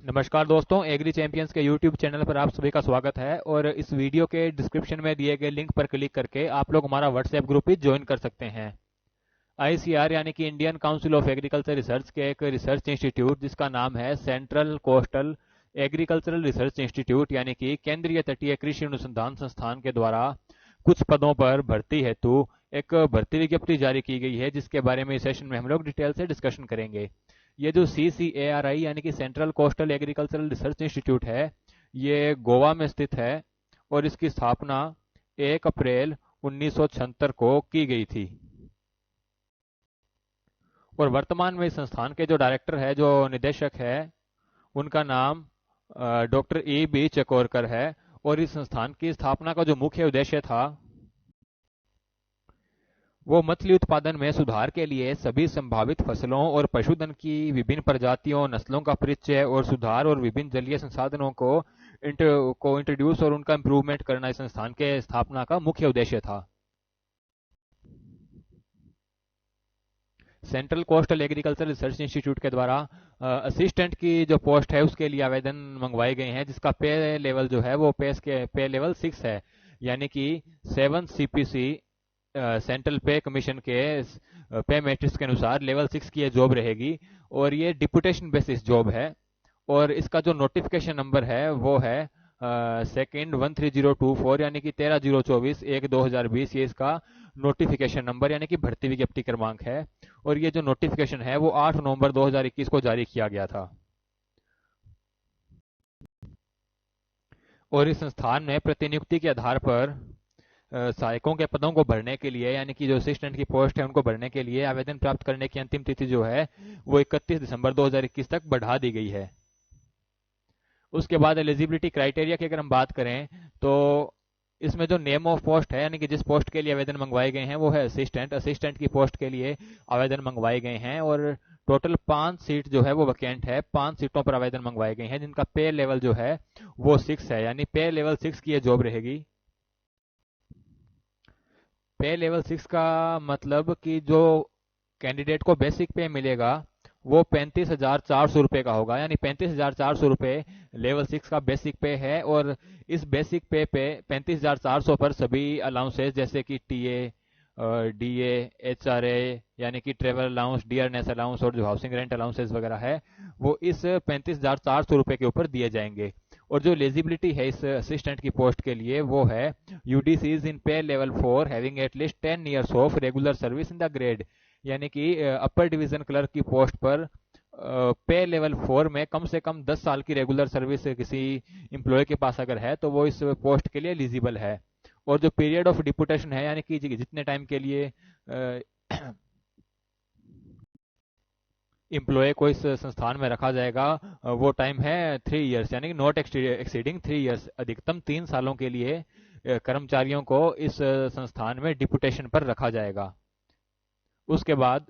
नमस्कार दोस्तों, agree champions के यूट्यूब चैनल पर आप सभी का स्वागत है। और इस वीडियो के डिस्क्रिप्शन में दिए गए लिंक पर क्लिक करके आप लोग हमारा व्हाट्सएप ग्रुप भी ज्वाइन कर सकते हैं। आईसीआर यानी कि Indian council of agriculture research के एक रिसर्च इंस्टीट्यूट जिसका नाम है central coastal agricultural research institute यानी कि केंद्रीय तटीय कृषि अनुसंधान संस्थान के द्वारा कुछ पदों पर भर्ती हेतु एक भर्ती विज्ञप्ति जारी की गई है, जिसके बारे में इस सेशन में हम लोग डिटेल से डिस्कशन करेंगे। ये जो CCARI यानी कि central coastal agricultural research institute है, ये गोवा में स्थित है और इसकी स्थापना 1 अप्रैल 1976 को की गई थी। और वर्तमान में इस संस्थान के जो डायरेक्टर है, जो निदेशक है, उनका नाम डॉक्टर E.B. चकोरकर है। और इस संस्थान की स्थापना का जो मुख्य उद्देश्य था वो मछली उत्पादन में सुधार के लिए सभी संभावित फसलों और पशुधन की विभिन्न प्रजातियों नस्लों का परिचय और सुधार और विभिन्न जलीय संसाधनों को इंट्रोड्यूस और उनका इम्प्रूवमेंट करना इस संस्थान के स्थापना का मुख्य उद्देश्य था। Central coastal agriculture research institute के द्वारा असिस्टेंट की जो पोस्ट है उसके लिए आवेदन मंगवाए गए हैं, जिसका पे लेवल जो है वो पे लेवल 6 है, यानी कि 7 CPC सेंट्रल पे कमीशन के पे मैट्रिक्स के अनुसार लेवल 6 की ये जॉब रहेगी। और ये डिपुटेशन बेसिस जॉब है। और इसका जो नोटिफिकेशन नंबर है वो है सेकेंड 13024 यानी कि 13/024/1/2020। ये इसका नोटिफिकेशन नंबर यानी कि भर्ती विज्ञप्ति क्रमांक है। और ये जो नोटिफिकेशन है वो 8 नवंबर 2021 को जारी किया गया था। और इस संस्थान में प्रतिनियुक्ति के आधार पर सहायकों के पदों को भरने के लिए यानी कि जो असिस्टेंट की पोस्ट है उनको भरने के लिए आवेदन प्राप्त करने की अंतिम तिथि जो है वो 31 दिसंबर 2021 तक बढ़ा दी गई है। उसके बाद एलिजिबिलिटी क्राइटेरिया की अगर हम बात करें तो इसमें जो नेम ऑफ पोस्ट है यानी कि जिस पोस्ट के लिए आवेदन मंगवाए गए हैं वो है असिस्टेंट की पोस्ट के लिए आवेदन मंगवाए गए हैं। और टोटल 5 सीट जो है वो वैकेंट है। 5 सीटों पर आवेदन मंगवाए गए हैं जिनका पे लेवल जो है वो 6 है, यानी पे लेवल 6 की ये जॉब रहेगी। पे लेवल 6 का मतलब कि जो कैंडिडेट को बेसिक पे मिलेगा वो 35,400 रुपये का होगा, यानी 35,400 रुपये लेवल 6 का बेसिक पे है। और इस बेसिक पे 35,400 पर सभी अलाउंसेस जैसे कि टीए, डीए, HRA यानी कि ट्रेवल अलाउंस, डियरनेस अलाउंस और जो हाउसिंग रेंट अलाउंसेस वगैरह है वो इस 35,400 रुपये के ऊपर दिए जाएंगे। और जो एलिजिबिलिटी है इस असिस्टेंट की पोस्ट के लिए वो है UDCs इन पे level 4 having at least 10 years of regular service in the grade, यानी कि अपर डिवीजन क्लर्क की पोस्ट पर पे लेवल 4 में कम से कम 10 साल की रेगुलर सर्विस किसी एम्प्लॉय के पास अगर है तो वो इस पोस्ट के लिए एलिजिबल है। और जो पीरियड ऑफ डिपुटेशन है यानी कि जितने टाइम के लिए एम्प्लॉय को इस संस्थान में रखा जाएगा वो टाइम है 3 ईयर्स, यानी कि नॉट एक्सीडिंग 3 ईयर्स। अधिकतम 3 सालों के लिए कर्मचारियों को इस संस्थान में डिपुटेशन पर रखा जाएगा। उसके बाद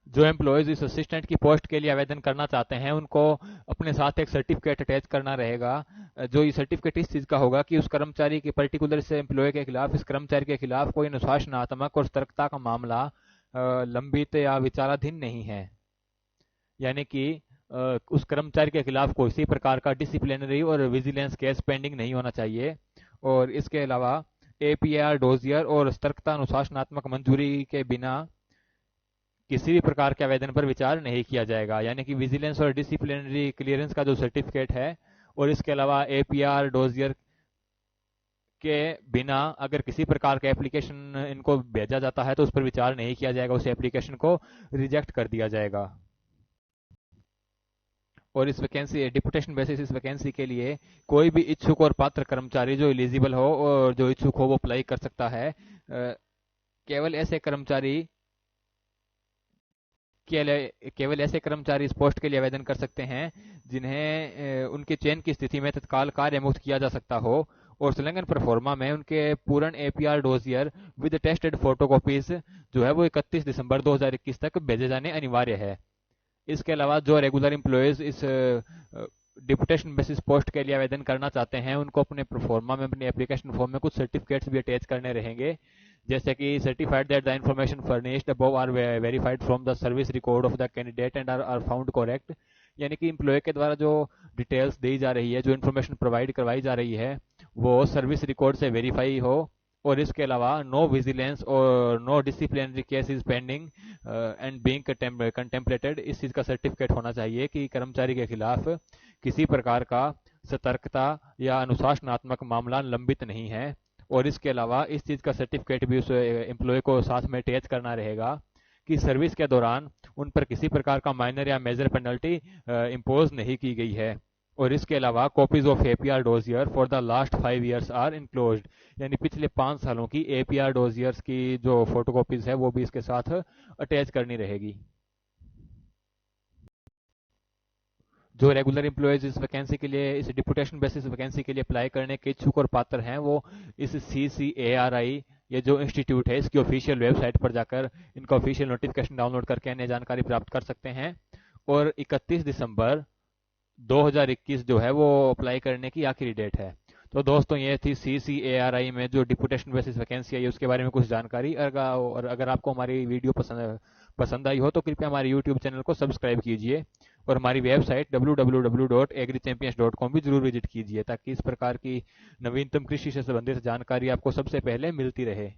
जो एम्प्लॉयज इस असिस्टेंट की पोस्ट के लिए आवेदन करना चाहते हैं उनको अपने साथ एक सर्टिफिकेट अटैच करना रहेगा। जो ये सर्टिफिकेट इस चीज का होगा कि उस कर्मचारी के पर्टिकुलर से एम्प्लॉय के खिलाफ, इस कर्मचारी के खिलाफ कोई अनुशासनात्मक और सतर्कता का मामला लंबित या विचाराधीन नहीं है, यानी कि उस कर्मचारी के खिलाफ किसी प्रकार का डिसिप्लिनरी और विजिलेंस केस पेंडिंग नहीं होना चाहिए। और इसके अलावा APAR डोजियर और सतर्कता अनुशासनात्मक मंजूरी के बिना किसी भी प्रकार के आवेदन पर विचार नहीं किया जाएगा, यानी कि विजिलेंस और डिसिप्लिनरी क्लियरेंस का जो सर्टिफिकेट है और इसके अलावा APAR डोजियर के बिना अगर किसी प्रकार का एप्लीकेशन इनको भेजा जाता है तो उस पर विचार नहीं किया जाएगा, उस एप्लीकेशन को रिजेक्ट कर दिया जाएगा। और इस वैकेंसी डिपुटेशन बेसिस इस वैकेंसी के लिए कोई भी इच्छुक और पात्र कर्मचारी जो एलिजिबल हो और जो इच्छुक हो वो अप्लाई कर सकता है। केवल ऐसे कर्मचारी इस पोस्ट के लिए आवेदन कर सकते हैं जिन्हें उनके चयन की स्थिति में तत्काल कार्य मुक्त किया जा सकता हो और संलग्न प्रोफार्मा में उनके पूर्ण APR dossier with tested photocopies जो है वो 31 दिसंबर 2021 तक भेजे जाने अनिवार्य है। इसके अलावा जो रेगुलर एम्प्लॉयज इस डिपुटेशन बेसिस पोस्ट के लिए आवेदन करना चाहते हैं उनको अपने प्रोफार्मा में, अपने एप्लीकेशन फॉर्म में कुछ सर्टिफिकेट्स भी अटैच करने रहेंगे, जैसे कि certified that the information furnished above are verified from the service record of the candidate and are found correct, यानी कि एम्प्लॉय के द्वारा जो डिटेल्स दी जा रही है, जो इन्फॉर्मेशन प्रोवाइड करवाई जा रही है, वो सर्विस रिकॉर्ड से वेरीफाई हो। और इसके अलावा नो विजिलेंस और no disciplinary case is pending and being contemplated, इस चीज़ का सर्टिफिकेट होना चाहिए कि कर्मचारी के खिलाफ किसी प्रकार का सतर्कता या अनुशासनात्मक मामला लंबित नहीं है। और इसके अलावा इस चीज़ का सर्टिफिकेट भी उस एम्प्लॉय को साथ में अटैच करना रहेगा कि सर्विस के दौरान उन पर किसी प्रकार का माइनर या मेजर पेनल्टी इम्पोज नहीं की गई है। और इसके अलावा copies of APR dossier for the last 5 years are enclosed, यानी पिछले 5 सालों की एपीआर डोजियर्स की जो फोटोकॉपीज है वो भी इसके साथ अटैच करनी रहेगी। जो रेगुलर एम्प्लॉयज इस वैकेंसी के लिए, इस डिपुटेशन बेसिस वैकेंसी के लिए अप्लाई करने के इच्छुक और पात्र हैं, वो इस CCARI, ये जो इंस्टीट्यूट है, इसकी ऑफिशियल वेबसाइट पर जाकर इनका ऑफिशियल नोटिफिकेशन डाउनलोड करके अन्य जानकारी प्राप्त कर सकते हैं। और 31 दिसंबर 2021 जो है वो अप्लाई करने की आखिरी डेट है। तो दोस्तों ये थी CCARI में जो डिपुटेशन बेसिस वैकेंसी है उसके बारे में कुछ जानकारी। और अगर आपको हमारी वीडियो पसंद आई हो तो कृपया हमारे यूट्यूब चैनल को सब्सक्राइब कीजिए और हमारी वेबसाइट www.agrichampions.com भी जरूर विजिट कीजिए, ताकि इस प्रकार की नवीनतम कृषि से संबंधित जानकारी आपको सबसे पहले मिलती रहे।